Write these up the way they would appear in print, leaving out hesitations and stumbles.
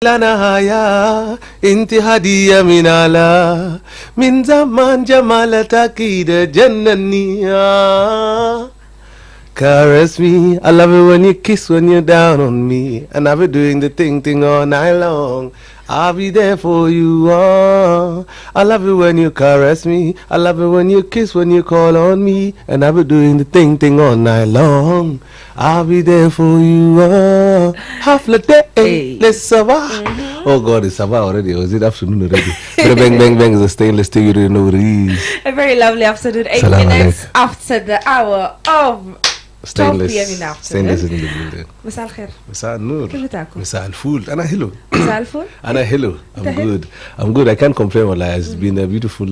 lana haya inti hadiya minala min zaman jamala takida jannaniya. Caress me, I love it when you kiss when you're down on me, and I'll be doing the thing all night long. I'll be there for you. Oh. I love it when you caress me. I love it when you kiss when you call on me, and I'll be doing the thing all night long. I'll be there for you. Oh. Half the day, hey. Let's survive. Oh God, it's Sabah already. Or is it afternoon already? Bang bang bang is a stainless steel. You don't know what it is. A very lovely afternoon. 8 minutes after the hour of stainless. 12 p.m. in the afternoon. Stainless in the building. مساء الخير. مساء النور. كيف تاكل؟ مساء الفول. أنا hello. مساء الفل. أنا hello. I'm good. I'm good. I can't complain. Wallahi. It's been a beautiful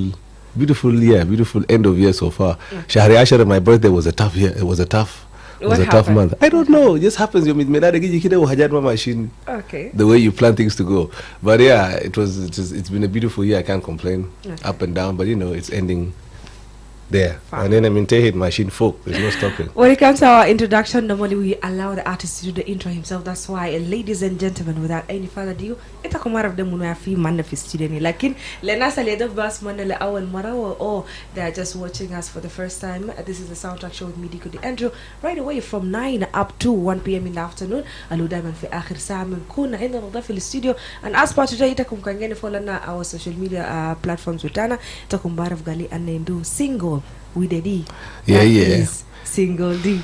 year, beautiful end of year so far. Shahri Ashara, my birthday was a tough year. It was a tough month. I don't know. It just happens. You meet machine. Okay. The way you plan things to go. But yeah, it's been a beautiful year. I can't complain. Okay. Up and down, but you know, it's ending there. Fine. And then I'm in Tehid machine folk. There's no stopping. When it comes to our introduction, normally we allow the artist to do the intro himself. That's why, ladies and gentlemen, without any further ado, ita kumara of them when fi man fi studio ni. Lakin lena salida bas man le awal marawa or they are just watching us for the first time. This is the soundtrack show with me, Diko the Andrew, right away from 9 up to 1 p.m. in the afternoon. Alu daiman fi akhir saa min kuna inda nada fi studio. And as part today, ita kumkangeni follow na our social media platforms witana. Ita kumbara of gali anendu single with a D. Yeah. Single D.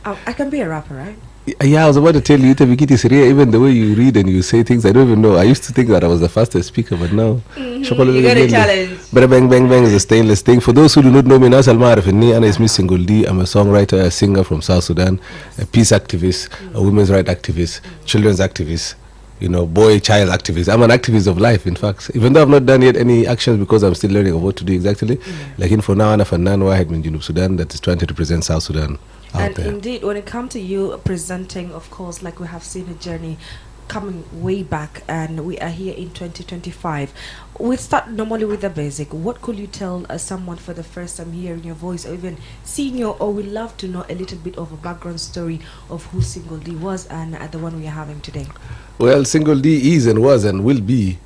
I can be a rapper, right? Yeah, I was about to tell you, even the way you read and you say things, I don't even know. I used to think that I was the fastest speaker, but now... You got a challenge. Bang bang bang is a stainless thing. For those who do not know me, Nas Almarifini, Anna is Miss Single D. I'm a songwriter, a singer from South Sudan, a peace activist, a women's rights activist, children's activist, you know, child activist. I'm an activist of life, in fact. Even though I've not done yet any actions because I'm still learning of what to do exactly. Like for now, Anna Fanan Wahed in Junub Sudan that is trying to represent South Sudan out and there. Indeed, when it comes to you presenting, of course, like we have seen a journey coming way back, and we are here in 2025. We start normally with the basic. What could you tell someone for the first time hearing your voice, or even seeing your, or we love to know a little bit of a background story of who Single D was and the one we are having today? Well, Single D is and was and will be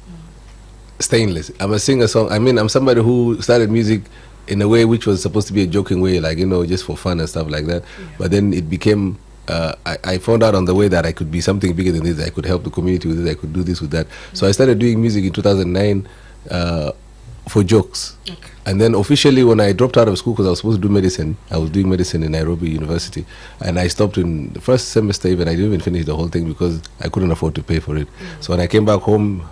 stainless. I'm a singer-song. I mean, I'm somebody who started music in a way which was supposed to be a joking way, like, you know, just for fun and stuff like that. Yeah. But then it became, I found out on the way that I could be something bigger than this. I could help the community with this. I could do this with that. So I started doing music in 2009 for jokes. Okay. And then officially when I dropped out of school, because I was supposed to do medicine, I was doing medicine in Nairobi University, and I stopped in the first semester. Even I didn't even finish the whole thing because I couldn't afford to pay for it. So when I came back home,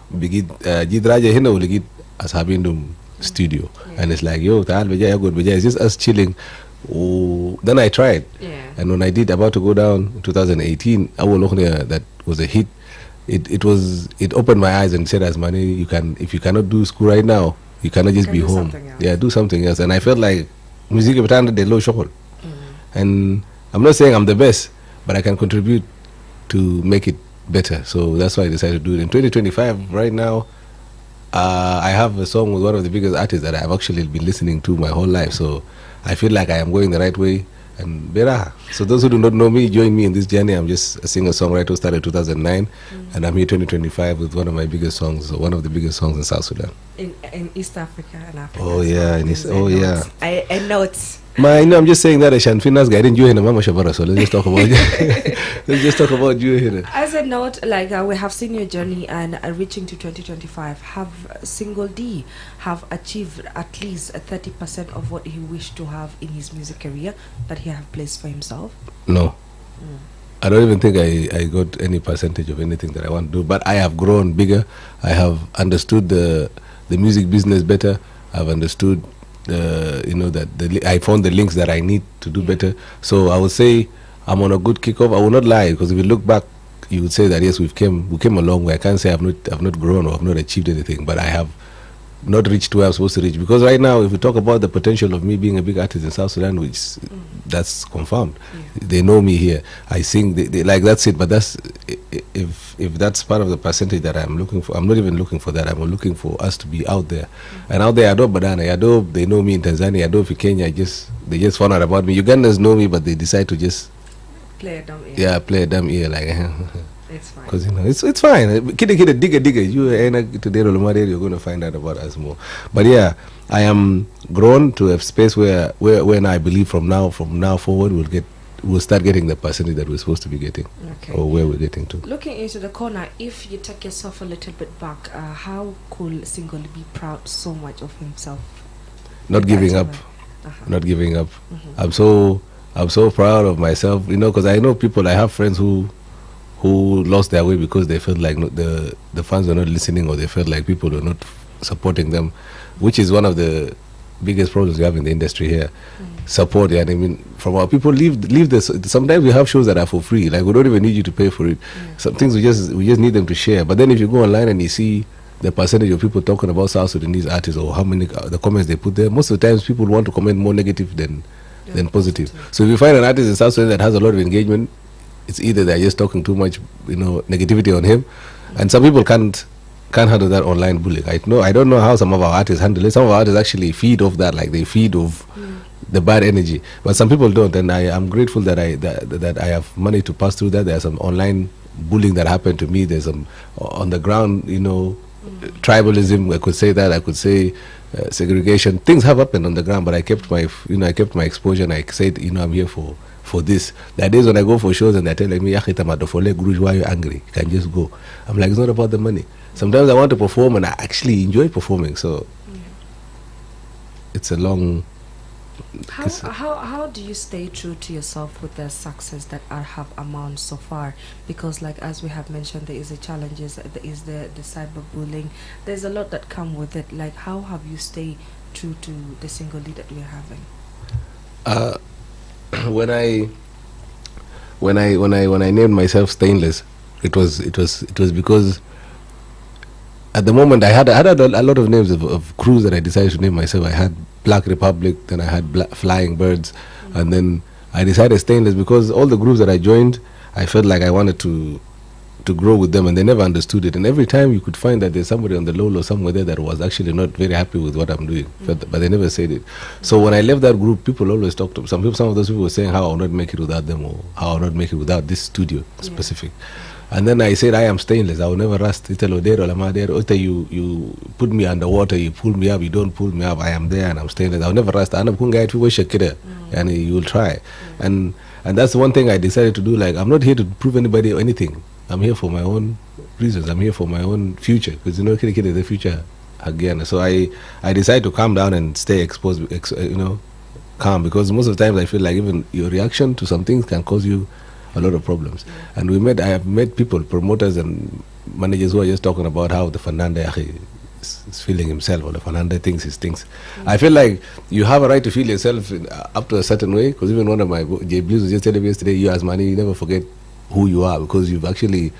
studio, and it's like, yo, it's just us chilling. Oh, then I tried, and when I did about to go down in 2018, that was a hit. It opened my eyes and said, as money, if you cannot do school right now, you cannot just be home. Yeah, do something else. And I felt like music is the low shokol. And I'm not saying I'm the best, but I can contribute to make it better. So that's why I decided to do it. In 2025, right now, I have a song with one of the biggest artists that I've actually been listening to my whole life. So I feel like I am going the right way. And Bera. So those who do not know me, join me in this journey. I'm just a singer-songwriter who started in 2009, and I'm here 2025 with one of my biggest songs, one of the biggest songs in South Sudan. In East Africa and Africa. Oh yeah, yeah. I know it's. I'm just saying that I shan't finish guiding you in a mama shabara. So let's just talk about let's just talk about you here. As a note, like we have seen your journey and reaching to 2025. Have Single D have achieved at least 30% of what he wished to have in his music career that he have placed for himself? No. I don't even think I got any percentage of anything that I want to do. But I have grown bigger. I have understood the music business better. I've understood that I found the links that I need to do better. So I would say I'm on a good kickoff. I will not lie, because if you look back, you would say that yes, we came a long way. I can't say I've not grown or I've not achieved anything, but I have not reached where I'm supposed to reach. Because right now, if we talk about the potential of me being a big artist in South Sudan, which that's confirmed. They know me here. I sing. They like, that's it. But that's if that's part of the percentage that I'm looking for. I'm not even looking for that. I'm looking for us to be out there. And out there, Ado Badana, Ado, they know me in Tanzania. Ado in Kenya, they just found out about me. Ugandans know me, but they decide to just play a dumb ear. Yeah, play a dumb ear like. It's fine. Because it's fine. Kid, digger. You today you're going to find out about us more. But yeah, I am grown to a space where now I believe from now forward we'll start getting the percentage that we're supposed to be getting, or where we're getting to. Looking into the corner, if you take yourself a little bit back, how could Single be proud so much of himself? Not giving up. Not giving up. I'm so proud of myself, because I know people. I have friends who lost their way because they felt like the fans were not listening, or they felt like people were not supporting them, which is one of the biggest problems we have in the industry here. Support, I mean, from our people, leave this. Sometimes we have shows that are for free, like we don't even need you to pay for it. Some things we just need them to share. But then if you go online and you see the percentage of people talking about South Sudanese artists, or how many the comments they put there, most of the times people want to comment more negative than positive. So if you find an artist in South Sudan that has a lot of engagement, it's either they're just talking too much, negativity on him, and some people can't handle that online bullying. I don't know how some of our artists handle it. Some of our artists actually feed off that, like they feed off the bad energy, but some people don't, and I am grateful that I have managed to pass through that. There's some online bullying that happened to me. There's some on the ground, tribalism. I could say that. I could say segregation. Things have happened on the ground, but I kept my exposure, and I said, I'm here for this. There are days when I go for shows and they're telling me, why are you angry? You can just go. I'm like, it's not about the money. Sometimes I want to perform and I actually enjoy performing. So it's a long... How do you stay true to yourself with the success that have amounted so far? Because like as we have mentioned, there is the challenges, there is the cyberbullying. There's a lot that come with it. Like how have you stayed true to the single lead that we're having? When I named myself Stainless, it was because at the moment I had a lot of names of crews that I decided to name myself. I had Black Republic, then I had Flying Birds, and then I decided Stainless because all the groups that I joined, I felt like I wanted to grow with them, and they never understood it. And every time you could find that there's somebody on the low somewhere there that was actually not very happy with what I'm doing, but they never said it. So when I left that group, people always talked to some of those people were saying how I'll not make it without them, or how I'll not make it without this studio specific. And then I said, I am Stainless. I will never rust. You put me underwater, you pull me up, you don't pull me up. I am there and I'm Stainless. I will never rust. And you will try. And that's the one thing I decided to do. Like, I'm not here to prove anybody or anything. I'm here for my own reasons. I'm here for my own future. Because the future again. So I decided to calm down and stay exposed, calm. Because most of the times I feel like even your reaction to some things can cause you a lot of problems. And I have met people, promoters and managers who are just talking about how the Fernanda is feeling himself, or the Fernanda thinks his things. I feel like you have a right to feel yourself up to a certain way, because even one of my J Blues was just telling me yesterday, you as money, you never forget who you are, because you've actually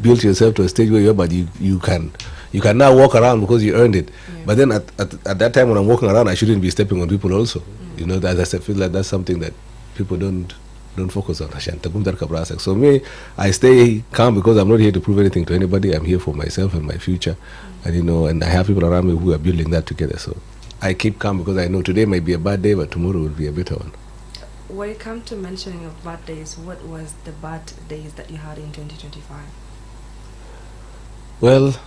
built yourself to a stage where you are, but you can now walk around because you earned it. But then at that time when I'm walking around, I shouldn't be stepping on people also. As I feel like that's something that people don't focus on. So me, I stay calm because I'm not here to prove anything to anybody. I'm here for myself and my future, and I have people around me who are building that together. So I keep calm because I know today might be a bad day, but tomorrow will be a better one. When it comes to mentioning of bad days, what was the bad days that you had in 2025? Well,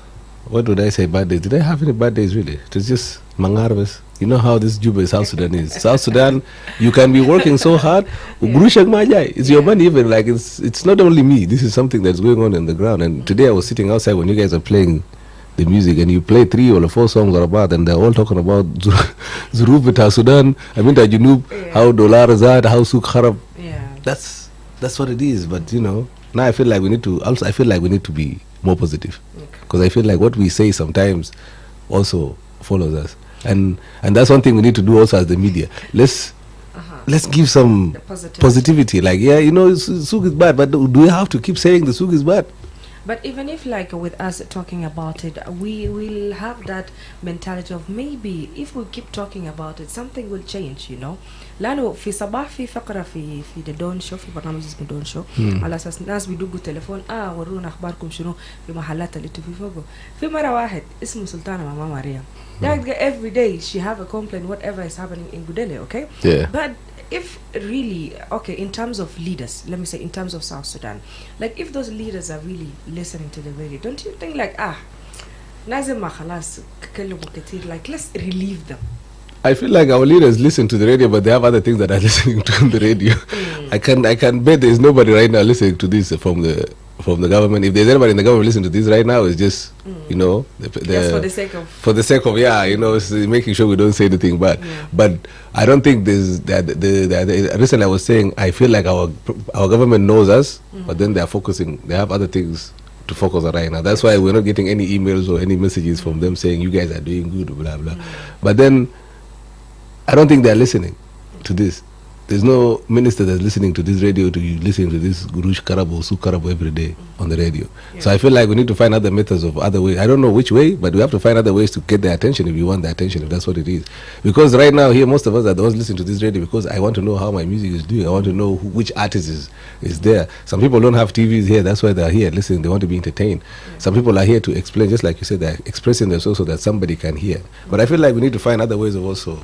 what would I say bad days? Did I have any bad days really? It was just mangarves. You know how this Juba South Sudan is. South Sudan, you can be working so hard. It's your money even. Like it's not only me. This is something that's going on in the ground. And today I was sitting outside when you guys are playing the music, and you play 3 or 4 songs or about, and they're all talking about Zuruf Bita Sudan. I mean, how dollar is that, how Suk Kharab. That's what it is. But now I feel like we need to be more positive, because I feel like what we say sometimes also follows us. And that's one thing we need to do also as the media. Let's give some positivity. Like, Suk is bad, but do we have to keep saying the Suk is bad? But even if, like, with us talking about it, we will have that mentality of maybe if we keep talking about it, something will change, لأنه في صباح في فقرة في the Dawn Show، في برنامج اسمه Dawn Show، على أساس الناس بيدقوا تليفون ورونا أخباركم شنو في محلات اللي تفي فوقه. في مرة واحد اسمه سلطانة ماما مريم. Every day she have a complaint whatever is happening in Gudele, okay? Yeah. But if really, okay, in terms of leaders, let me say in terms of South Sudan, like if those leaders are really listening to the radio, don't you think like, like let's relieve them? I feel like our leaders listen to the radio, but they have other things that are listening to the radio. I can bet there's nobody right now listening to this from the government. If there's anybody in the government listening to this right now, it's just you know, just for the sake of you know, making sure we don't say anything bad. But I don't think there's that. The recently I was saying I feel like our government knows us, but then they are focusing. They have other things to focus on right now. That's why we're not getting any emails or any messages from them saying you guys are doing good, blah blah. But then I don't think they're listening to this. There's no minister that's listening to this radio to listening to this Gurush Karabo, Su Karabo every day on the radio. So I feel like we need to find other methods of other ways. I don't know which way, but we have to find other ways to get their attention if you want their attention, if that's what it is. Because right now here, most of us are the ones listening to this radio because I want to know how my music is doing. I want to know which artist is there. Some people don't have TVs here. That's why they're here listening. They want to be entertained. Some people are here to explain, just like you said, they're expressing themselves so that somebody can hear. But I feel like we need to find other ways of also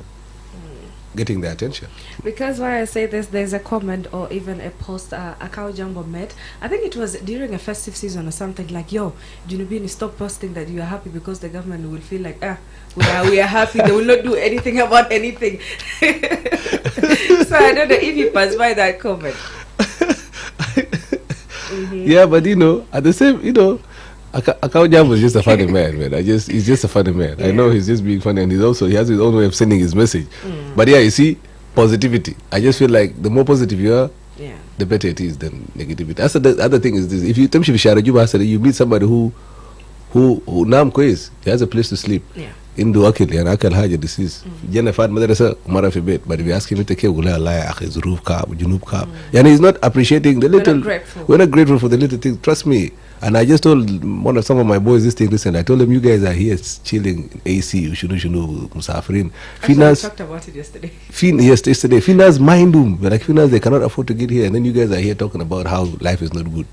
getting their attention. Because why I say this, there's a comment or even a post Akao Jambo made. I think it was during a festive season or something like, yo, Junubini, stop posting that you are happy because the government will feel like, we are happy. They will not do anything about anything. So I don't know if you pass by that comment. Yeah, but you know, at the same, you know, Akao Jambo is just a funny man, he's just a funny man. I know he's just being funny, and he has his own way of sending his message. But yeah, you see, positivity. I just feel like the more positive you are, the better it is than negativity. That's the other thing is this: if you you meet somebody who nam quiz, he has a place to sleep. Indu akil and akal haja disease. Jennifer madrasa umara fi bet, but if you ask him to take gula Allah akhi zuruf ka junub ka, and he's not appreciating the little. We're not grateful for the little things. Trust me. And I just told some of my boys this thing. Listen, I told them you guys are here chilling AC. Shunu musafirin. Finas talked about it yesterday. Yesterday. Finas mind them. Like Finas, they cannot afford to get here, and then you guys are here talking about how life is not good.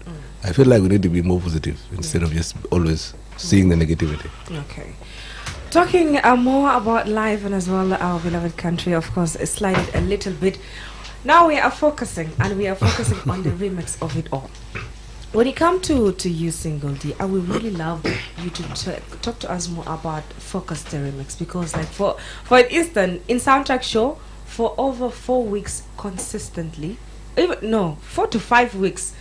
I feel like we need to be more positive instead of just always seeing the negativity. Okay. Talking more about life and as well our beloved country, of course, slided a little bit. Now we are focusing on the remix of it all. When it comes to you, Single D, I would really love you to talk to us more about Focus the Remix, because like for instance, in Soundtrack Show, for over 4 weeks consistently, 4 to 5 weeks,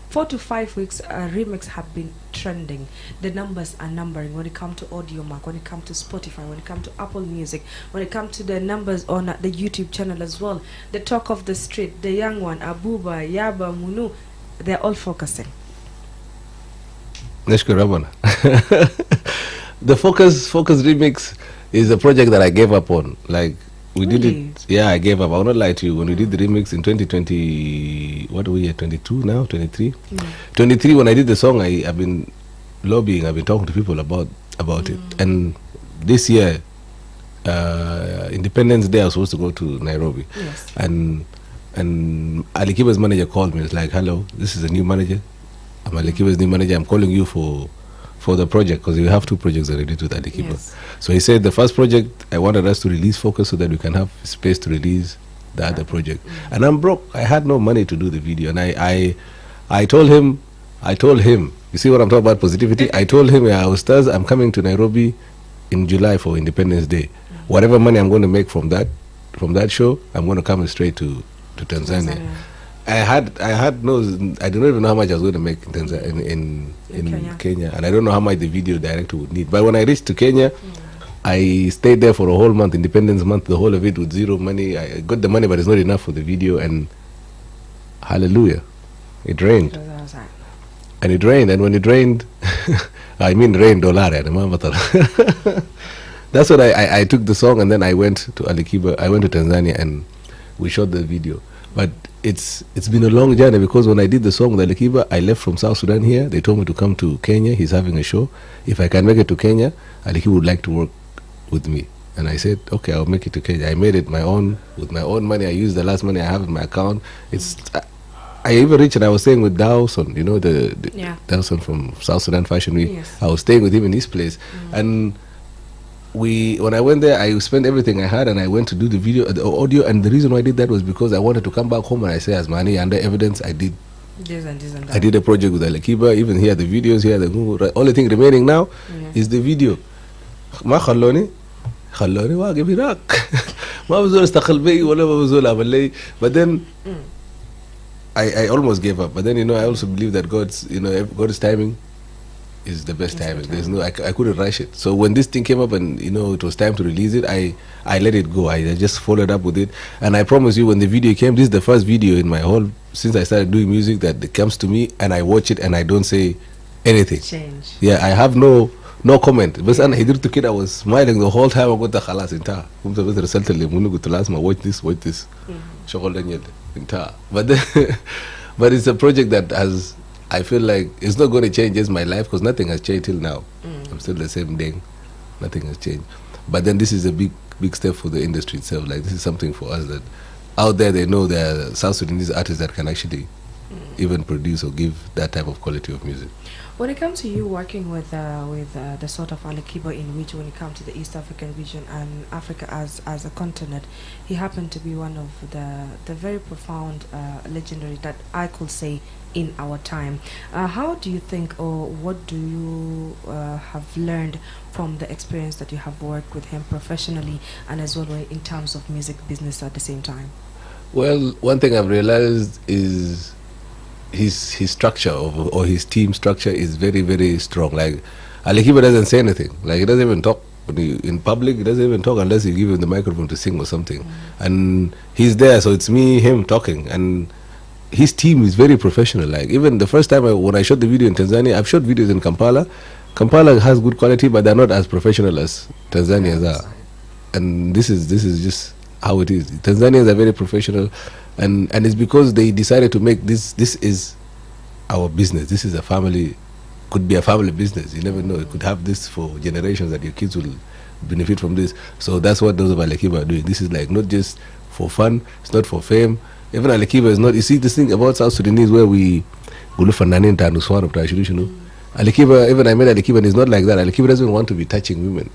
4 to 5 weeks, remix have been trending. The numbers are numbering when it comes to Audio Mac, when it comes to Spotify, when it comes to Apple Music, when it comes to the numbers on the YouTube channel as well. The talk of the street, the young one, Abuba, Yaba, Munu, they're all focusing. The Focus remix is a project that I gave up on. Like, we did it. Yeah, I gave up. I will not lie to you. When we did the remix in 2020, what are we at? 22 now? 23? 23, when I did the song, I've been lobbying, I've been talking to people about it. And this year, Independence Day, I was supposed to go to Nairobi. Yes. And Ali Kiba's manager called me. It's like, hello, this is a new manager. I'm Ali Kiba's new manager. I'm calling you for the project, because we have 2 projects that I did with Ali Kiba. Yes. So he said the first project, I wanted us to release Focus so that we can have space to release the other project. And I'm broke. I had no money to do the video. And I told him, you see what I'm talking about, positivity? I told him, Ustaz, I'm coming to Nairobi in July for Independence Day. Whatever money I'm going to make from that show, I'm going to come straight to Tanzania. I do not even know how much I was going to make in Tanzania, in Kenya, and I don't know how much the video director would need. But when I reached to Kenya, I stayed there for a whole month, Independence Month, the whole of it with zero money. I got the money, but it's not enough for the video, and hallelujah, it rained. And it rained, and when it rained, I mean rain dollar. That's what I took the song, and then I went to Ali Kiba. I went to Tanzania, and we shot the video. But it's been a long journey, because when I did the song with Ali Kiba, I left from South Sudan here. They told me to come to Kenya. He's having a show. If I can make it to Kenya, Ali Kiba would like to work with me. And I said, okay, I'll make it to Kenya. I made it with my own money. I used the last money I have in my account. I even reached, and I was staying with Dawson, you know, the Dawson from South Sudan Fashion Week. Yes. I was staying with him in his place. And when I went there, I spent everything I had, and I went to do the video, the audio. And the reason why I did that was because I wanted to come back home and I say, as money under evidence, I did. This and that. I did a project with Alikiba. Even here, the videos here, the only thing remaining now is the video. ما خلوني واقف هناك. ما بزول استقل بي ولا ما بزول عمل لي. But then I almost gave up. But then I also believe that God's timing is the best timing. There's no I couldn't rush it. So when this thing came up and it was time to release it, I let it go. I just followed up with it, and I promise you, when the video came, this is the first video in my whole since I started doing music that comes to me and I watch it and I don't say anything. Change. Yeah, I have no comment. But أنا حضرت كده, I was smiling the whole time. I قلت خلاص انتهى. قمت بس رسلت اللي قلت لازم watch this. شغل ده انتهى. But it's a project that I feel like it's not going to change just my life, because nothing has changed till now. I'm still the same thing. Nothing has changed. But then this is a big step for the industry itself. Like, this is something for us that out there they know there are South Sudanese artists that can actually even produce or give that type of quality of music. When it comes to you working with the sort of Alikiba, in which when it comes to the East African region and Africa as a continent, he happened to be one of the very profound legendary that I could say in our time. How do you think, or what do you have learned from the experience that you have worked with him professionally and as well in terms of music business at the same time? Well, one thing I've realized is his structure or his team structure is very, very strong. Like, Alikiba doesn't say anything. Like, he doesn't even talk in public. He doesn't even talk unless you give him the microphone to sing or something. And he's there, so it's him talking. And his team is very professional. Like, even the first time when I shot the video in Tanzania, I've shot videos in Kampala. Kampala has good quality, but they're not as professional as Tanzanians are. And this is just how it is. Tanzanians are very professional, and it's because they decided to make this is our business. This is a family, could be a family business. You never know. It could have this for generations, that your kids will benefit from this. So that's what those of Alikiba are doing. This is like not just for fun. It's not for fame. Even Alikiba is not. You see, this thing about South Sudanese where we go look for nanin tanuswan of tradition. Alikiba, even I met Alikiba, and it's not like that. Alikiba doesn't want to be touching women.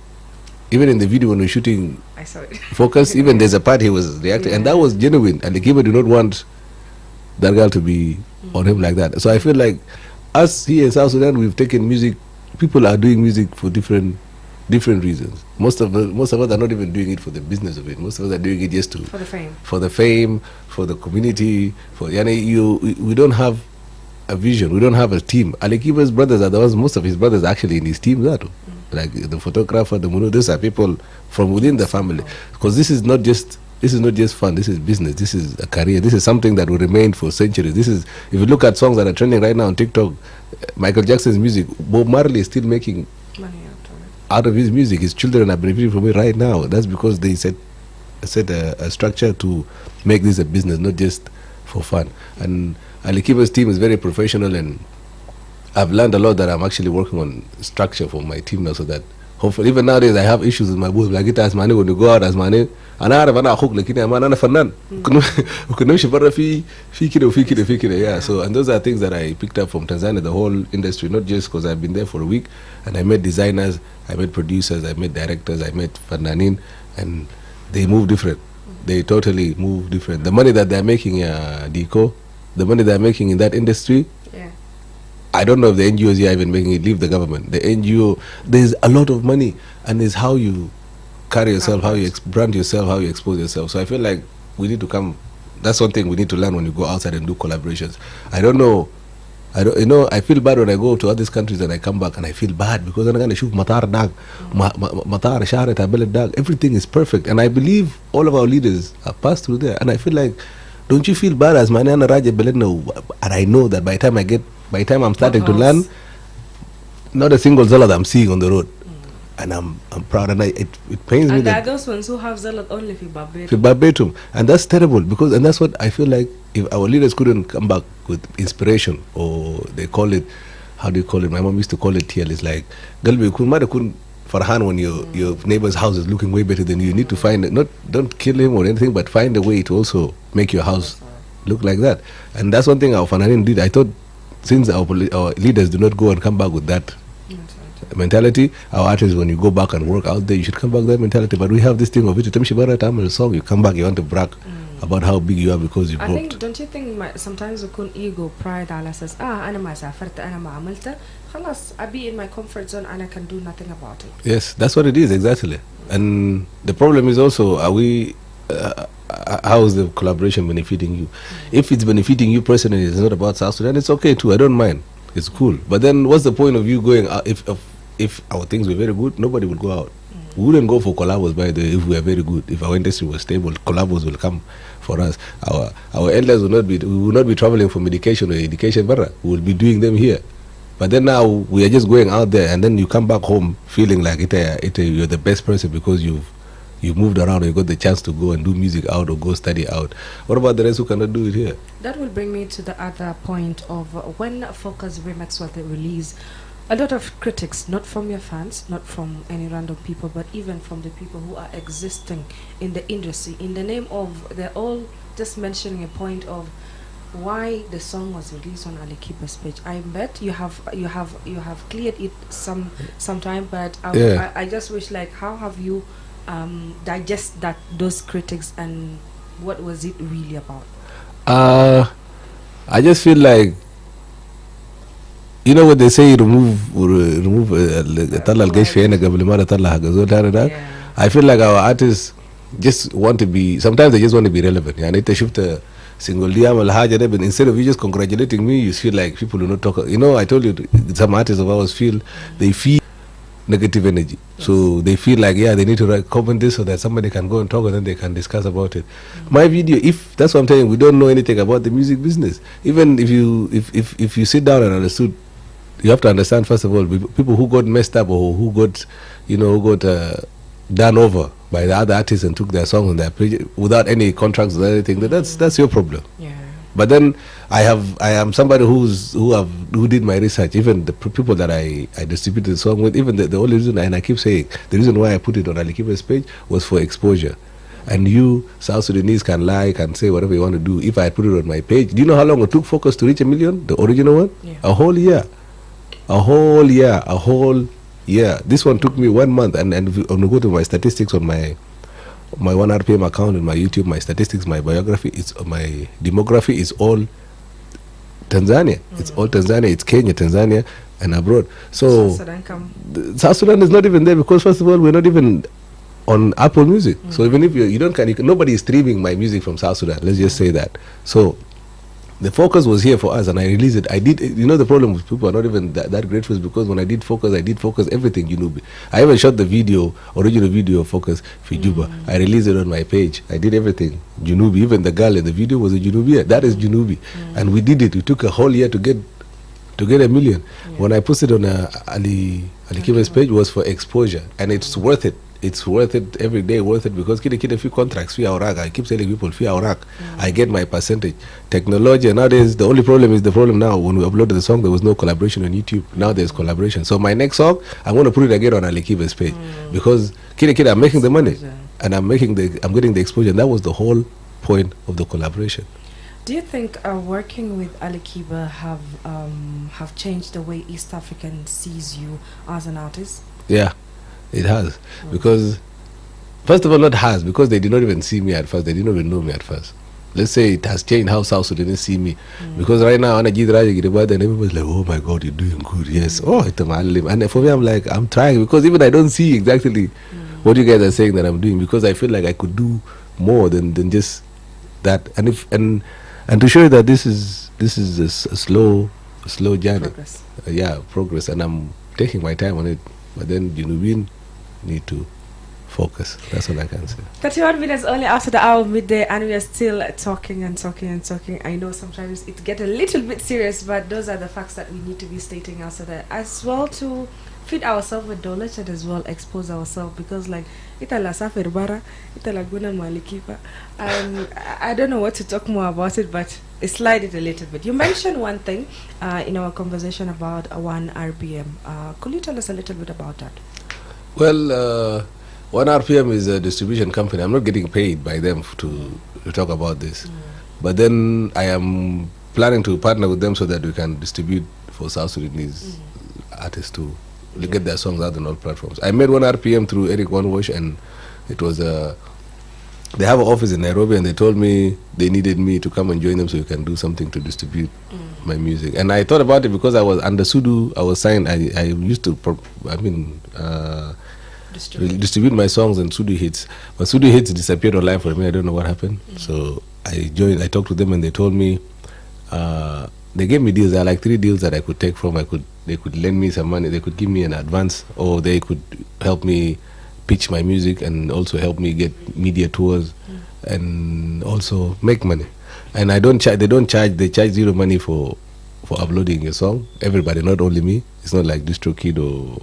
Even in the video when we're shooting I saw it. Focus, even there's a part he was reacting, and that was genuine. And Alikiba did not want that girl to be on him like that. So I feel like us here in South Sudan, we've taken music. People are doing music for different reasons. Most of us are not even doing it for the business of it. Most of us are doing it just for the fame, for the community. We don't have a vision. We don't have a team. Alikiba's brothers are the ones. Most of his brothers are actually in his team there too. Like the photographer, the Munu. These are people from within the family. Because this is not just fun. This is business. This is a career. This is something that will remain for centuries. This is, if you look at songs that are trending right now on TikTok, Michael Jackson's music, Bob Marley is still making money out of his music. His children are benefiting from it right now. That's because they set a structure to make this a business, not just for fun. And Alikiba's team is very professional, and I've learned a lot that I'm actually working on structure for my team now, so that hopefully, even nowadays I have issues with my booth. Like it as money when you go out as money. أنا أعرف أنا أخوك لكن أنا فنان. وكنا نمشي برا في كده. Yeah. So, and those are things that I picked up from Tanzania, the whole industry, not just because I've been there for a week, and I met designers, I met producers, I met directors, I met fananin, and they move different. They totally move different. The money that they're making, Diko, the money they're making in that industry. I don't know if the NGOs here are even making it, leave the government. The NGO, there's a lot of money, and it's how you carry yourself, how you brand yourself, how you expose yourself. So I feel like we need to come, that's one thing we need to learn when you go outside and do collaborations. I feel bad when I go to other countries and I come back and I feel bad because I'm going to shoot matar dag, matar sharet abel dag, everything is perfect. And I believe all of our leaders have passed through there. And I feel like, don't you feel bad as Manana Raja Beleno? And I know that by the time I'm starting to learn, not a single Zalad I'm seeing on the road. And I'm proud, and it pains me. And there are those ones who have Zalad only for Barbatum. And that's terrible, and that's what I feel like, if our leaders couldn't come back with inspiration, or they call it, how do you call it? My mom used to call it TL. It's like, Galbi kun Farhan, when your neighbor's house is looking way better than you need to find it. Don't kill him or anything, but find a way to also make your house look like that. And that's one thing our Fananin did. I thought, since our leaders do not go and come back with that mentality. Our artists, when you go back and work out there, you should come back that mentality. But we have this thing of it. A song, you come back, you want to brag about how big you are because you broke. Don't you think sometimes we can ego, pride, Allah says, أنا ما سافرت, أنا ما عملت, خلاص, I be in my comfort zone and I can do nothing about it. Yes, that's what it is, exactly. And the problem is also, how is the collaboration benefiting you? If it's benefiting you personally, it's not about South Sudan, it's okay too, I don't mind. It's cool. But then what's the point of you going out? If our things were very good, nobody would go out. We wouldn't go for collabos, by the way, if we were very good. If our industry was stable, collabos will come for us. Our elders will not be traveling for medication or education, but we will be doing them here. But then now we are just going out there, and then you come back home feeling like you're the best person because you've moved around and you got the chance to go and do music out or go study out. What about the rest who cannot do it here? That will bring me to the other point of when Focus Remix was released. A lot of critics, not from your fans, not from any random people, but even from the people who are existing in the industry, in the name of, they're all just mentioning a point of why the song was released on Ali Kiba's page. I bet you have cleared it some time, but I just wish, like, how have you digest those critics and what was it really about? I just feel like, you know what they say, remove I feel like our artists just want to be, sometimes they just want to be relevant. I need to shift a single instead of you just congratulating me, you feel like people do not talk. You know, I told you, some artists of ours feel negative energy. Yes. So they feel like, they need to comment this so that somebody can go and talk and then they can discuss about it. My video, if that's what I'm telling you, we don't know anything about the music business. Even if you sit down and understood, you have to understand, first of all, people who got messed up or who got done over by the other artists and took their songs on their page without any contracts or anything, that's your problem. Yeah. But then I am somebody who did my research. Even the people that I distributed the song with, even the only reason, and I keep saying, the reason why I put it on Ali Kiba's page was for exposure. And you, South Sudanese, can say whatever you want to do. If I put it on my page, do you know how long it took Focus to reach 1 million? The original one? Yeah. A whole year. This one took me 1 month. And if you go to my statistics on my 1RPM account in my YouTube, my statistics, my biography, my demography is all Tanzania. It's all Tanzania. It's Kenya, Tanzania, and abroad. So South Sudan is not even there because, first of all, we're not even on Apple Music. So even if nobody is streaming my music from South Sudan. Let's just say that. So the Focus was here for us, and I released it. I did. You know, the problem with people are not even that grateful is because when I did Focus everything Junubi. I even shot the original video of Focus for Juba. I released it on my page. I did everything Junubi. Even the girl in the video was a Junubi. That is Junubi, and we did it. We took a whole year to get 1 million. When I posted on Ali Kiba's page, was for exposure, and it's worth it. It's worth it every day, because a few contracts, I keep telling people, I get my percentage. Technology, nowadays, the only problem is now, when we uploaded the song, there was no collaboration on YouTube. Now there's collaboration. So my next song, I'm going to put it again on Ali Kiba's page, because I'm making the money, and I'm getting the exposure, and that was the whole point of the collaboration. Do you think working with Ali Kiba have changed the way East African sees you as an artist? Yeah. It has, because first of all, because they did not even see me at first. They did not even know me at first. Let's say it has changed how South Sudanese see me, because right now and everybody's like, oh my God, you're doing good. Yes. And for me, I'm like, I'm trying, because even I don't see exactly what you guys are saying that I'm doing, because I feel like I could do more than just that. And to show you that this is a slow journey. Progress. Progress, and I'm taking my time on it. But then Junubin need to focus. That's all I can say. 31 minutes only after the hour midday, and we are still talking and talking and talking. I know sometimes it gets a little bit serious, but those are the facts that we need to be stating as well, to feed ourselves with knowledge and as well expose ourselves, because like itala safir bara, itala guna malikipa, and I don't know what to talk more about it, but slide it a little bit. You mentioned one thing in our conversation about 1RPM. Could you tell us a little bit about that? Well, 1RPM is a distribution company. I'm not getting paid by them to talk about this, but then I am planning to partner with them so that we can distribute for South Sudanese artists too. get their songs out on all platforms. I made 1RPM through Eric One Wash, and it was they have an office in Nairobi, and they told me they needed me to come and join them so you can do something to distribute my music. And I thought about it because I was under Sudu. I was signed. I used to distribute my songs and Sudu Hits, but Sudu Hits disappeared online for me. I don't know what happened. So I joined. I talked to them, and they told me they gave me deals. There are like 3 deals that I could take from. They could lend me some money. They could give me an advance, or they could help me pitch my music and also help me get media tours and also make money. And I don't charge. They don't charge. They charge zero money for uploading your song. Everybody, not only me. It's not like DistroKid or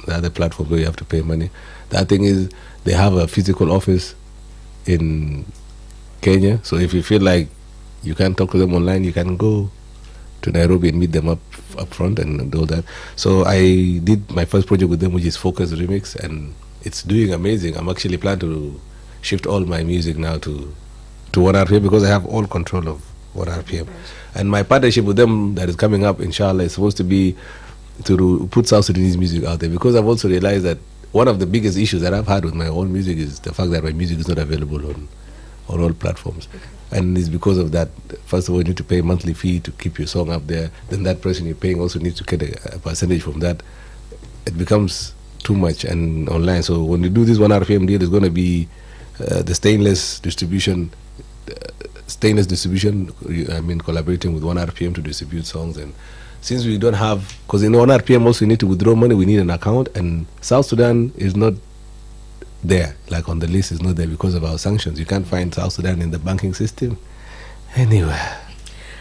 the other platforms where you have to pay money. The other thing is they have a physical office in Kenya. So if you feel like you can't talk to them online, you can go to Nairobi and meet them up front and all that. So I did my first project with them, which is Focus Remix, and it's doing amazing. I'm actually planning to shift all my music now to 1RPM because I have all control of 1RPM. And my partnership with them that is coming up, inshallah, is supposed to be to put South Sudanese music out there, because I've also realized that one of the biggest issues that I've had with my own music is the fact that my music is not available on all platforms. And it's because of that. First of all, you need to pay a monthly fee to keep your song up there. Then that person you're paying also needs to get a percentage from that. It becomes too much and online. So when you do this 1RPM deal, it's going to be the stainless distribution. I mean, collaborating with 1RPM to distribute songs. And since we don't have, because in 1RPM also we need to withdraw money, we need an account, and South Sudan is not there, like on the list is not there because of our sanctions. You can't find South Sudan in the banking system anywhere.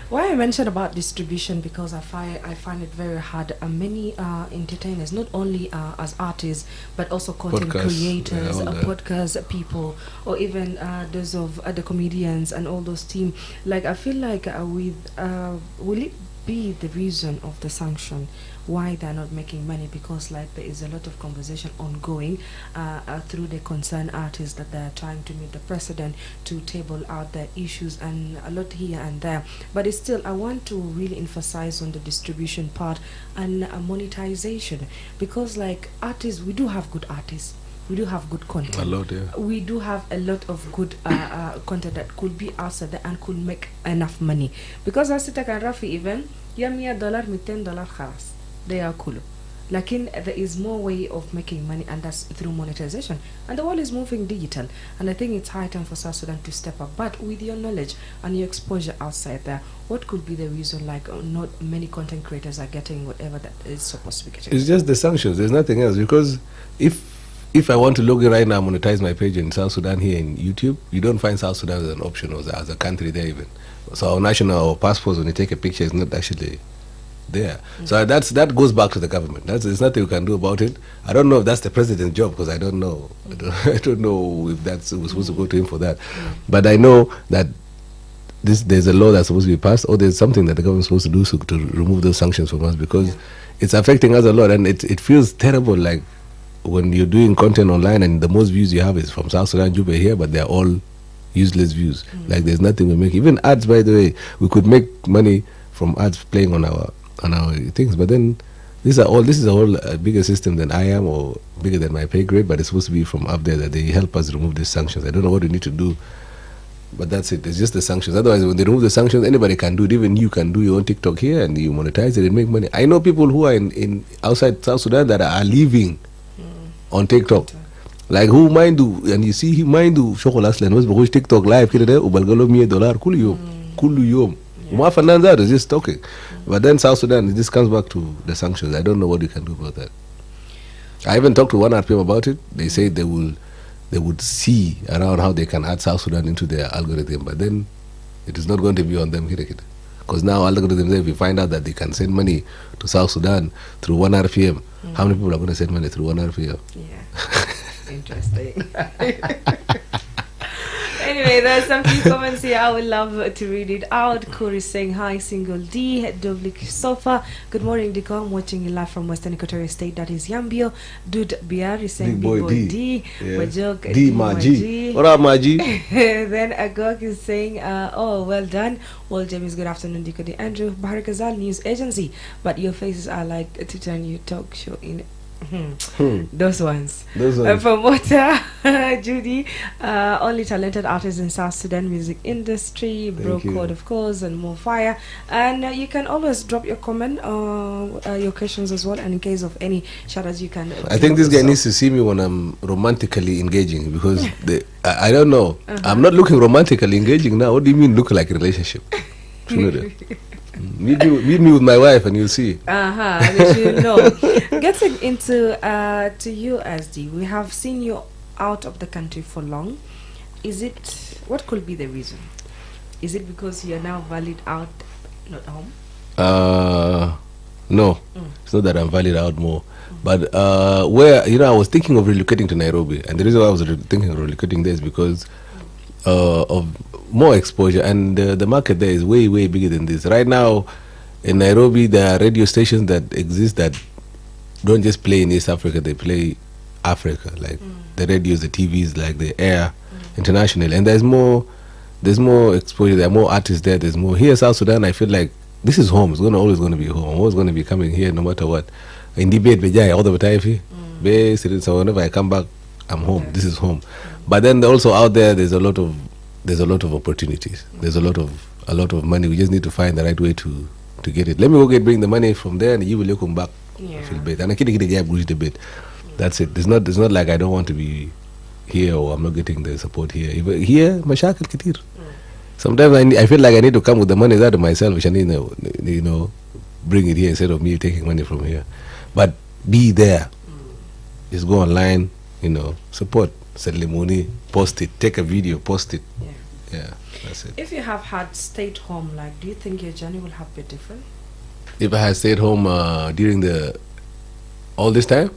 Why I mentioned about distribution, because I find it very hard. Many entertainers, not only as artists, but also content creators, podcast people, or even those of the comedians and all those team. Like I feel like will it be the reason of the sanction why they're not making money? Because like there is a lot of conversation ongoing through the concerned artists that they're trying to meet the president to table out their issues, and a lot here and there. But it's still, I want to really emphasize on the distribution part and monetization, because like artists, we do have good artists. We do have good content. A lot, yeah. We do have a lot of good content that could be outside there and could make enough money. Because as it can Rafi even, $100, $10 khalas. They are cool. Lakin there is more way of making money, and that's through monetization. And the world is moving digital. And I think it's high time for South Sudan to step up. But with your knowledge and your exposure outside there, what could be the reason like not many content creators are getting whatever that is supposed to be getting? It's just the sanctions. There's nothing else. Because if I want to log in right now, monetize my page in South Sudan here in YouTube, you don't find South Sudan as an option or as a country there even. So our national passports, when you take a picture, is not actually there. So that goes back to the government. There's nothing we can do about it. I don't know if that's the president's job, because I don't know. I don't know if that's supposed to go to him for that. But I know that there's a law that's supposed to be passed, or there's something that the government's supposed to do to remove those sanctions from us, because it's affecting us a lot, and it feels terrible. Like when you're doing content online and the most views you have is from South Sudan, Juba here, but they're all useless views. Like there's nothing we make. Even ads, by the way, we could make money from ads playing on our things, but then this is a whole bigger system than I am, or bigger than my pay grade, but it's supposed to be from up there that they help us remove these sanctions. I don't know what we need to do, but that's it. It's just the sanctions. Otherwise, when they remove the sanctions, anybody can do it. Even you can do your own TikTok here and you monetize it and make money. I know people who are in outside South Sudan that are living on TikTok. Like who mind do, and you see he mind do shokol aslan was because TikTok live kida de ubalgalo $100 kulu yom. Uma Fernanda is just talking. But then South Sudan, this comes back to the sanctions. I don't know what you can do about that. I even talked to 1RPM about it. They say they would see around how they can add South Sudan into their algorithm, but then it is not going to be on them. Because now algorithms, if you find out that they can send money to South Sudan through 1RPM, how many people are going to send money through 1RPM? Yeah, interesting. Anyway, there's some few comments here. I would love to read it out. Corey saying hi, single D. Dovlik Sofa. Good morning, Diko. I'm watching you live from Western Equatorial State. That is Yambio. Dude Biari saying Big Boy D. Majok D Maji. What up, Maji? Then Agok is saying, oh, well done. Well, James, good afternoon, Diko. Andrew Baharikazal News Agency. But your faces are like to turn your talk show in Those ones. Promoter Judy, only talented artist in South Sudan music industry, Bro Code of course, and more fire. And you can always drop your comment, your questions as well, and in case of any shoutouts you can. I think this guy needs to see me when I'm romantically engaging, because I don't know. I'm not looking romantically engaging now. What do you mean look like a relationship? Meet me with my wife and you'll see. You know. Getting into to you, SD, we have seen you out of the country for long. What could be the reason? Is it because you're now valid out, not home? No, it's not that I'm valid out more. But where, I was thinking of relocating to Nairobi, and the reason why I was thinking of relocating there is because of more exposure, and the market there is way bigger than this. Right now in Nairobi there are radio stations that exist that don't just play in East Africa, they play Africa, like the radios, the TVs, like the air internationally, and there's more exposure, there are more artists there, there's more. Here South Sudan, I feel like this is home. It's always going to be home. I'm always going to be coming here no matter what. In debate all the time, so whenever I come back, I'm home. This is home. But then also out there, there's a lot of opportunities. There's a lot of money. We just need to find the right way to get it. Let me go bring the money from there, and you will come back. Feel bad. And I can't get a bit. That's it. It's not like I don't want to be here or I'm not getting the support here. Even here, mashakal kitir. Sometimes I feel like I need to come with the money out of myself, which I need to, bring it here instead of me taking money from here. But be there. Just go online, support. Ceremony, post it, take a video, post it. Yeah, that's it. If you have had stayed home, do you think your journey will have been different? If I had stayed home during all this time,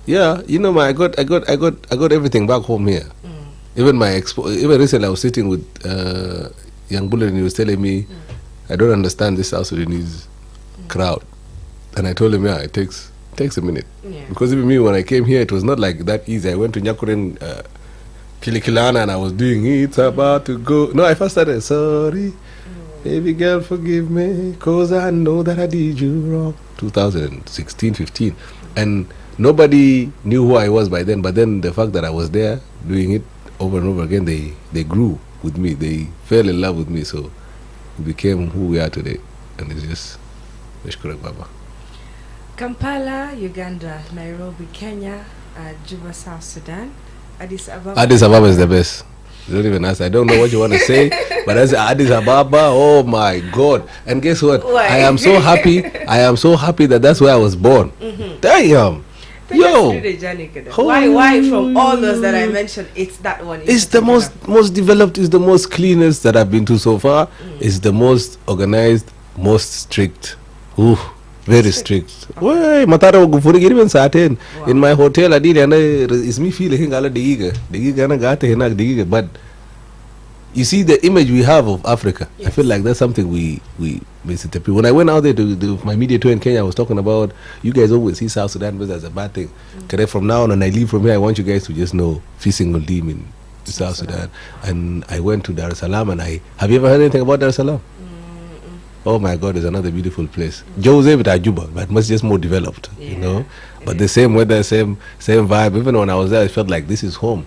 yeah, I got everything back home here. Even even recently I was sitting with young Bullet, and he was telling me, I don't understand this South Sudanese crowd, and I told him, it takes a minute. Because even me, when I came here, it was not like that easy. I went to Nyakuren, Kilikilana, and I was doing It's About to Go. No, I first started, sorry, baby girl, forgive me, cause I know that I did you wrong. 2016, 15. And nobody knew who I was by then, but then the fact that I was there doing it over and over again, they grew with me. They fell in love with me, so we became who we are today. And it's just, Meshkura Baba. Kampala, Uganda, Nairobi, Kenya, Juba, South Sudan, Addis Ababa. Addis Ababa is the best. You don't even ask. I don't know what you want to say, but as Addis Ababa, oh my God! And guess what? Why? I am so happy. I am so happy that that's where I was born. Damn. Yo. Why from all those that I mentioned, it's that one? It's the most developed. It's the most cleanest that I've been to so far. It's the most organized, most strict. Ooh. Very strict. In my hotel, I did, and it's me feeling but you see the image we have of Africa. Yes. I feel like that's something we misinterpret. When I went out there to my media tour in Kenya, I was talking about, you guys always see South Sudan as a bad thing. From now on, and I leave from here, I want you guys to just know single team in South Sudan. And I went to Dar es Salaam, and have you ever heard anything about Dar es Salaam? Oh my God, it's another beautiful place. Jose with Juba, but much just more developed, But the same weather, same vibe. Even when I was there, I felt like this is home.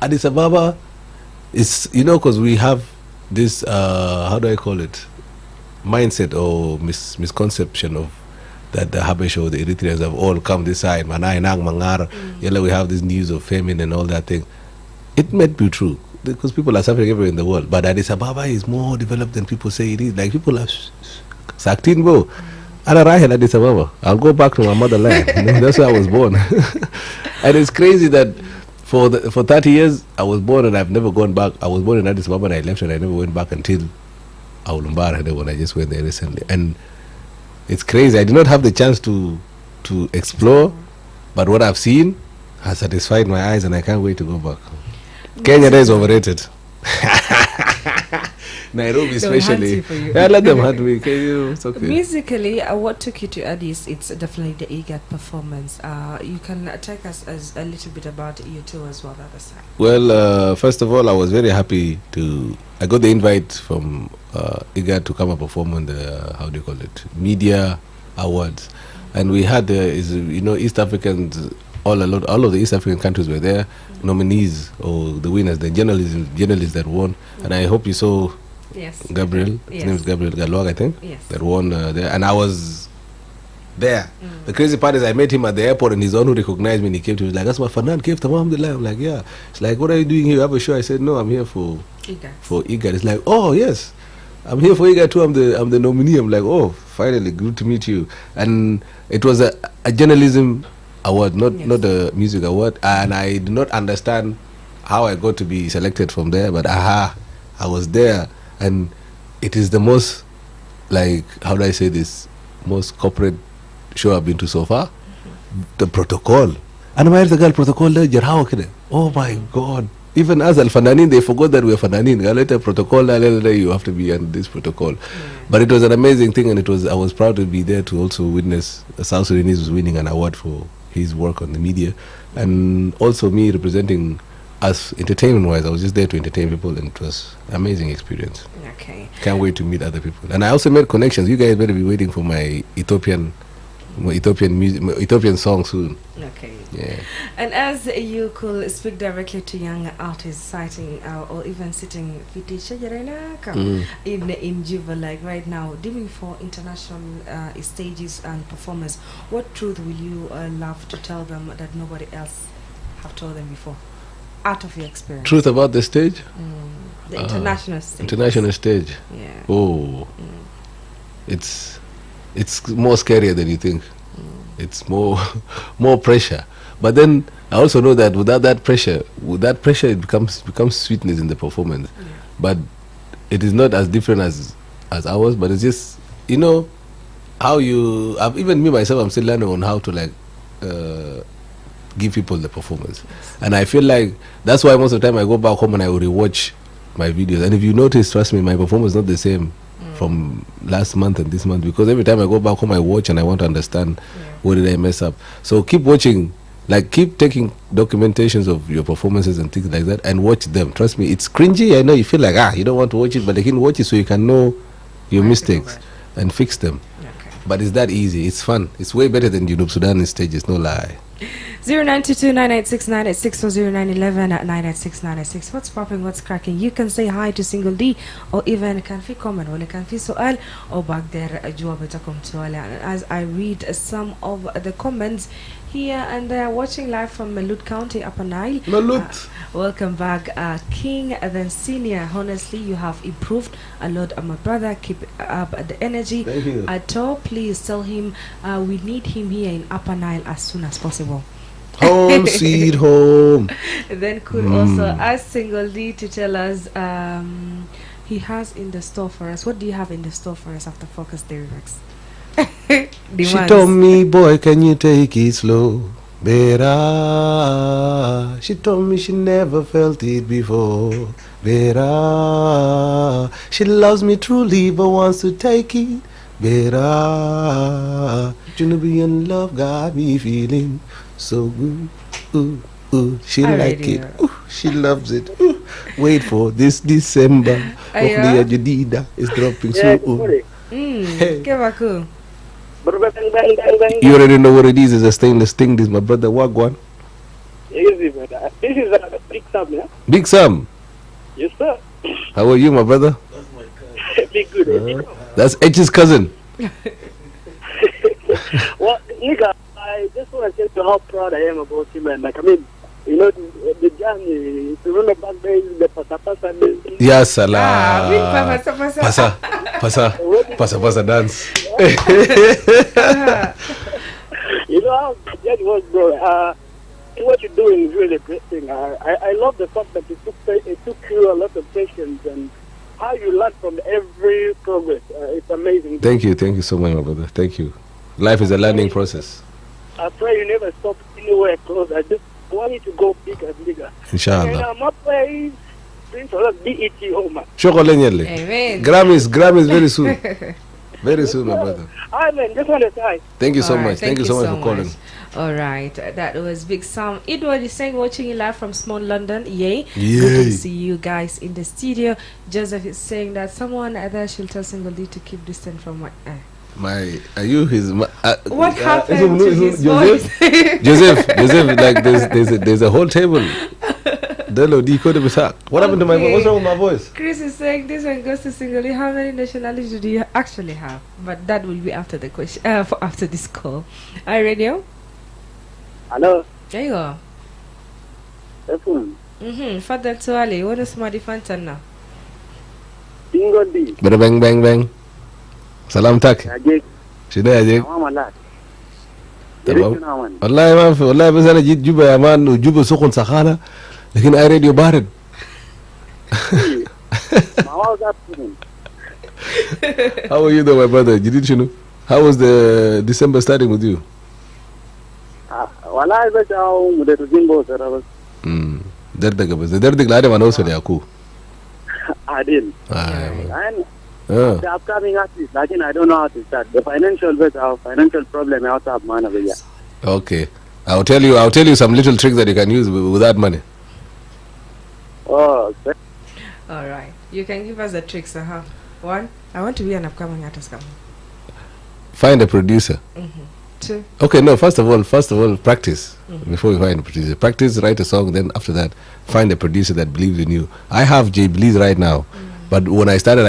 Addis Ababa is, because we have this, how do I call it, mindset or misconception of that the Habesh or the Eritreans have all come this side. We have this news of famine and all that thing. It might be true, because people are suffering everywhere in the world, but Addis Ababa is more developed than people say it is. Like, people are Saktin bro. Addis Ababa. I'll go back to my motherland. That's where I was born. And it's crazy that for 30 years I was born and I've never gone back. I was born in Addis Ababa and I left and I never went back until Aulumbara, when I just went there recently. And it's crazy. I did not have the chance to explore, but what I've seen has satisfied my eyes and I can't wait to go back. Kenya is overrated. Nairobi especially. Yeah, let them hunt me. It's okay. Musically, what took you to Addis? It's definitely the IGAT performance. You can take us a little bit about you too as well, the other side. Well, first of all, I was very happy I got the invite from IGAT to come and perform on the, media awards. and we had East Africans, all of the East African countries were there, nominees or the winners, the journalists that won, and I hope you saw. Yes. Gabriel, his name is Gabriel Galwag, I think. Yes. That won there, and I was there. The crazy part is I met him at the airport, and he's the one who recognized me. And he came to me, he's like, "That's my Fanan Cave Tamam Alhamdulillah." I'm like, "Yeah." It's like, "What are you doing here? You have a show?" I said, "No, I'm here for IGAD." It's like, "Oh yes, I'm here for IGAD too. I'm the nominee." I'm like, "Oh, finally, good to meet you." And it was a journalism award, not a music award, and I do not understand how I got to be selected from there, but I was there. And it is the most, like, how do I say this, most corporate show I've been to so far. The protocol. And I the girl protocol there, oh my God. Even as Al-Fananin, they forgot that we're Fananin. Later protocol, you have to be on this protocol. But it was an amazing thing, and I was proud to be there to also witness South Sudanese was winning an award for his work on the media. And also me representing us entertainment-wise. I was just there to entertain people, and it was an amazing experience. Okay. Can't wait to meet other people. And I also made connections. You guys better be waiting for my Ethiopian song soon. Okay. Yeah. And as you could speak directly to young artists citing or even sitting in Juba, like right now, dealing for international stages and performance, what truth will you love to tell them that nobody else have told them before? Out of your experience. Truth about the stage? The international stage. International stage. Yeah. Oh. It's more scarier than you think. It's more pressure. But then I also know that without that pressure it becomes sweetness in the performance. Yeah. But it is not as different as ours, but it's just, how even me myself, I'm still learning on how to give people the performance. And I feel like that's why most of the time I go back home and I will rewatch my videos. And if you notice, trust me, my performance is not the same from last month and this month, because every time I go back home I watch and I want to understand what did I mess up. So keep watching, keep taking documentations of your performances and things like that and watch them. Trust me, it's cringy. I know you feel like you don't want to watch it, but again, watch it so you can know your mistakes and fix them. Okay. But it's that easy. It's fun. It's way better than Junub Sudan stages, no lie. 0922-986-986 or 0911-986-986. What's popping, what's cracking? You can say hi to Single D, or even can fi comment, or can fi su'al, or back there as I read some of the comments here and there, watching live from Malut County, Upper Nile. Malut. Welcome back, King, then Senior. Honestly, you have improved a lot, my brother. Keep up the energy. Thank you. Please tell him we need him here in Upper Nile as soon as possible. Home, sweet home. Then could also ask Single D to tell us he has in the store for us. What do you have in the store for us after Focus Lyrics? She told me, boy, can you take it slow? Better. She told me she never felt it before. Better. She loves me truly but wants to take it. Better. Junubian love got me feeling so good. Ooh, ooh. She like it. Ooh, she loves it. Ooh. Wait for this December. Hopefully Jadida is dropping soon. Hey. You already know what it is. It's a stainless thing. This is my brother Wagwan. Easy, brother. This is Big Sam, yeah? Big Sam. Yes, sir. How are you, my brother? That's my cousin. Big good. That's H's cousin. Well, nigga, I just want to tell you how proud I am about him. And the journey, to run back there, the pasa days. Ya salam. Pasa dance. You know how the journey was, bro. What you're doing is really a great thing. I love the fact that it took you a lot of patience and how you learn from every progress. It's amazing. Thank you so much, my brother. Thank you. Life is a learning process. I pray you never stop anywhere close. I just want you to go bigger and bigger. Inshallah. And I'm up there. Prince of BET home. Amen. Grammys very soon. Very soon, my brother. Amen. Just want to say. Thank you so much. Thank you so much for calling. All right, that was Big Sam. Edward is saying, watching you live from small London. Yay. Yay. Good to see you guys in the studio. Joseph is saying that someone there should tell Single D to keep distant from what. Are you his? What happened to his voice? Joseph, like there's a whole table. What happened to my voice? What's wrong with my voice? Chris is saying this one goes to Singali. How many nationalities do you actually have? But that will be after the question. After this call. Hi, radio. Hello. There you go. Fadal Tuali. What is my defense now? Tingoli. Bada bang bang bang. Salam tak. Shida ajek. Wallahi ma fi wallahi bas ana jit juba ya man juba sukun sakhana lakin ay radio barid. How are you though, my brother? How was the December starting with you? Wallahi bas au muda jimbo sara bas. Dardaga bas. Dardig la da mana wasu da yaku. Adil. The upcoming artists, I don't know how to start. The financial problem I also have man over here. Okay. I'll tell you some little tricks that you can use with that money. Oh, okay. All right. You can give us the tricks. One, I want to be an upcoming artist. Find a producer. Two. Okay, no, first of all, practice. Before you find a producer. Practice, write a song, then after that, find a producer that believes in you. I have Jay Bleeze right now. But when I started,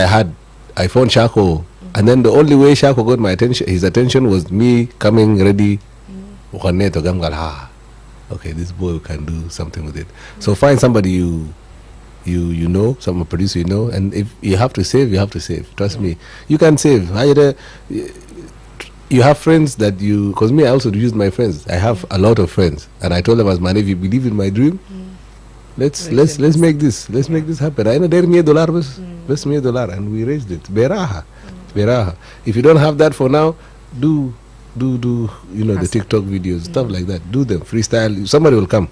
I found Shako, and then the only way Shako got his attention was me coming ready. Okay, this boy can do something with it. So find somebody you know, some producer you know, and if you have to save, you have to save. Trust me, you can save. You have friends that because me, I also used my friends. I have a lot of friends, and I told them, as man, if you believe in my dream, let's make this happen. I know $1 million, and we raised it. Beraha. If you don't have that for now, do the TikTok videos, stuff like that. Do them freestyle. Somebody will come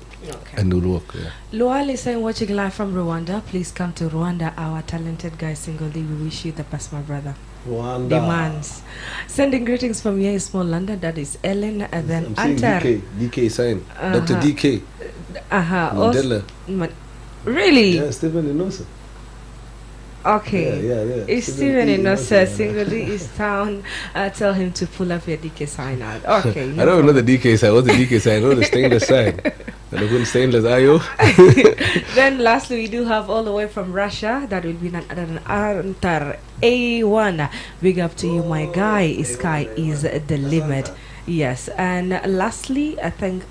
and will work. Yeah. Lual is saying, watching live from Rwanda. Please come to Rwanda. Our talented guy Singoli. We wish you the best, my brother. Rwanda. Demands. Sending greetings from here in small London. That is Ellen, and then Antar. DK sign. Dr. DK. Really? Yeah, Stephen Inosa. Okay. Yeah. If Stephen Inosa singly is town, tell him to pull up your DK sign out. Okay. I don't know the DK sign. What's the DK sign? I know the stainless sign. The stainless IO. Then lastly, we do have all the way from Russia. That will be an Antar A1. Big up to you, my guy. Sky is the limit. Yes, and lastly, I think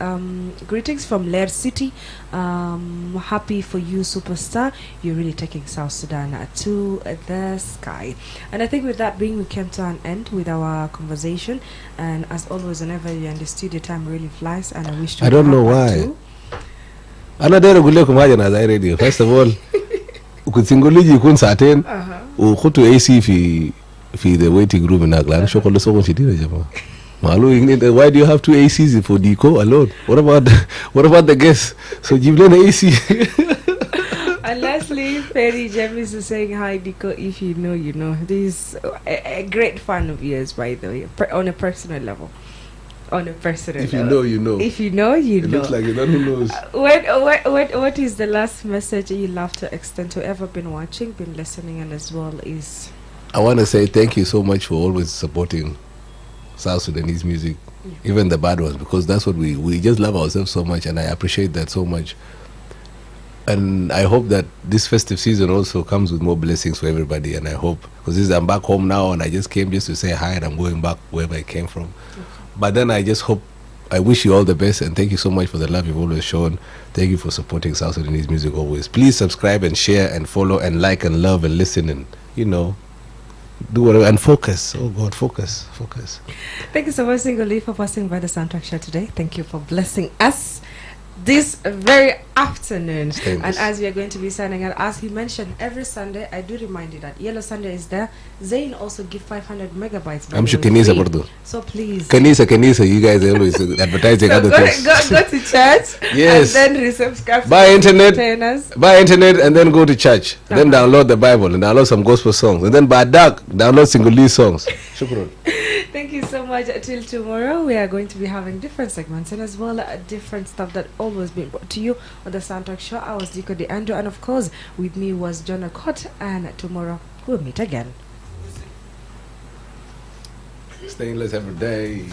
greetings from Lair City. Happy for you, superstar. You're really taking South Sudan to the sky. And I think with that being, we came to an end with our conversation. And as always, whenever you're in the studio, time really flies. And I wish to. I don't know why. First of all, ukutsinguliji kun saten ukutu AC fi the waiting room in Aglan. Shokolo sokon shidira jama. Why do you have 2 ACs for Diko alone? What about the guests? So give them AC. And lastly, Ferry James is saying, hi Diko, if you know, you know. This is a great fan of yours, by the way, on a personal level. If you know, you know. If you know, you know. It looks like you don't know who knows. What is the last message you love to extend to whoever been watching, been listening, and as well is? I want to say thank you so much for always supporting South Sudanese music, even the bad ones, because that's what we just love ourselves so much, and I appreciate that so much. And I hope that this festive season also comes with more blessings for everybody, and I hope, because I'm back home now and I just came just to say hi, and I'm going back wherever I came from. But then I wish you all the best, and thank you so much for the love you've always shown. Thank you for supporting South Sudanese music always. Please subscribe and share and follow and like and love and listen and do whatever and focus. Oh God, focus. Thank you so much, Singoli, for passing by the soundtrack show today. Thank you for blessing us this very afternoon. And as we are going to be signing out, as he mentioned, every Sunday, I do remind you that Yellow Sunday is there. Zayn also give 500 megabytes. I'm sure Kenisa Bordo. So please. Kenisa, you guys are always advertising other things. Go to church. Yes. And then resubscribe. Buy internet and then go to church. Then download the Bible and download some gospel songs. And then by dark, download Singoli songs. Shukran. Thank you so much. Till tomorrow, we are going to be having different segments and as well different stuff that always been brought to you on the Soundtrack Show. I was Diko the Andrew, and of course, with me was John Okot. And tomorrow we'll meet again. stainless every day.